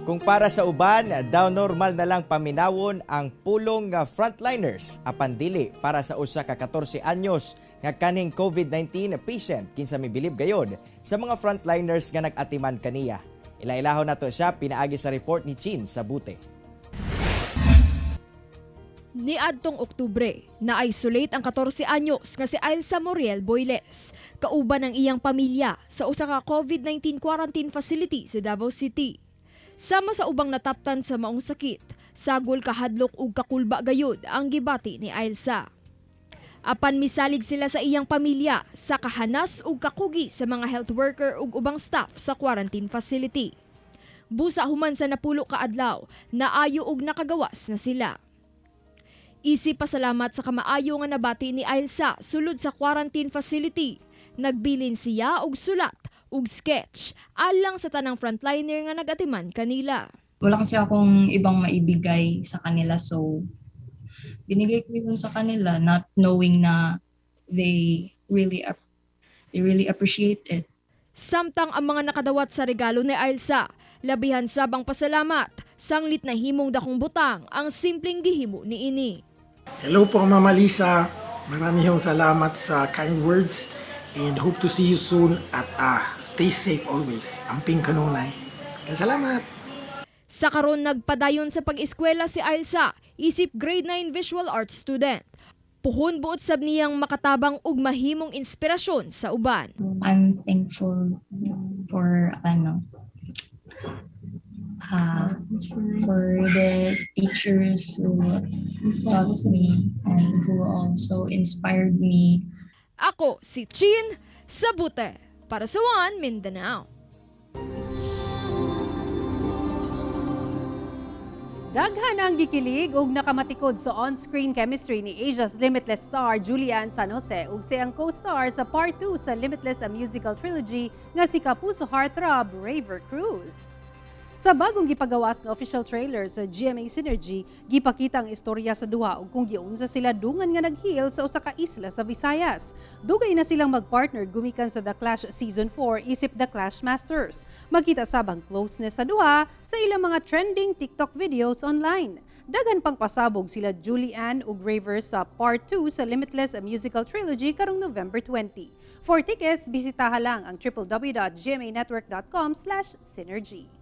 Kung para sa uban, daw normal na lang paminawon ang pulong nga frontliners apan dili para sa usa ka 14 anyos nga kaning COVID-19 patient kinsa mibilib gayod sa mga frontliners nga nag-atiman kaniya. Ilailahon nato siya pinaagi sa report ni Chin sa Bute. Niadtong Oktubre, na-isolate ang 14 anyos nga si Ailsa Moriel Boyles, kauban ng iyang pamilya sa usa ka COVID-19 quarantine facility sa Davao City. Sama sa ubang nataptan sa maong sakit, sagol kahadlok ug kakulba gayud ang gibati ni Ailsa. Apan misalig sila sa iyang pamilya sa kahanas ug kakugi sa mga health worker ug ubang staff sa quarantine facility. Busa human sa napulo ka adlaw, naayo ug nakagawas na sila. Isip pasalamat sa kamaayo nga nabati ni Ailsa sulod sa quarantine facility. Nagbilin siya og sulat ug sketch alang sa tanang frontliner nga nagatiman kanila. Wala kasi akong ibang maibigay sa kanila, so binigay ko yun sa kanila, not knowing na they really appreciate it. Samtang ang mga nakadawat sa regalo ni Ailsa, labihan sabang pasalamat, sanglit na himong dakong butang ang simpleng gihimo niini. Hello po Mama Lisa, maraming salamat sa kind words and hope to see you soon at stay safe always. Amping kanunay. Salamat! Sa karon nagpadayon sa pag-eskwela si Ailsa, isip grade 9 visual arts student. Puhon buot sab niyang makatabang ug mahimong inspirasyon sa uban. I'm thankful for for the teachers who taught me and who also inspired me. Ako si Chin sa Bute para sa One Mindanao. Daghan ang gikilig ug nakamatikod sa on-screen chemistry ni Asia's Limitless star Julian San Jose ug siyang co-star sa Part 2 sa Limitless a musical trilogy nga si kapuso heartthrob Raver Cruz. Sa bagong gipagawas nga official trailer sa GMA Synergy, gipakita ang istorya sa duha ug kung giunsa sila dungan nga naghil sa usa ka isla sa Visayas. Dugay na silang magpartner gumikan sa The Clash Season 4 isip The Clash Masters. Magkita sabang closeness sa duha sa ilang mga trending TikTok videos online. Daghan pang pasabog sila Julian ug Raver sa Part 2 sa Limitless a musical trilogy karong November 20. For tickets, bisitaha lang ang www.gmanetwork.com/synergy.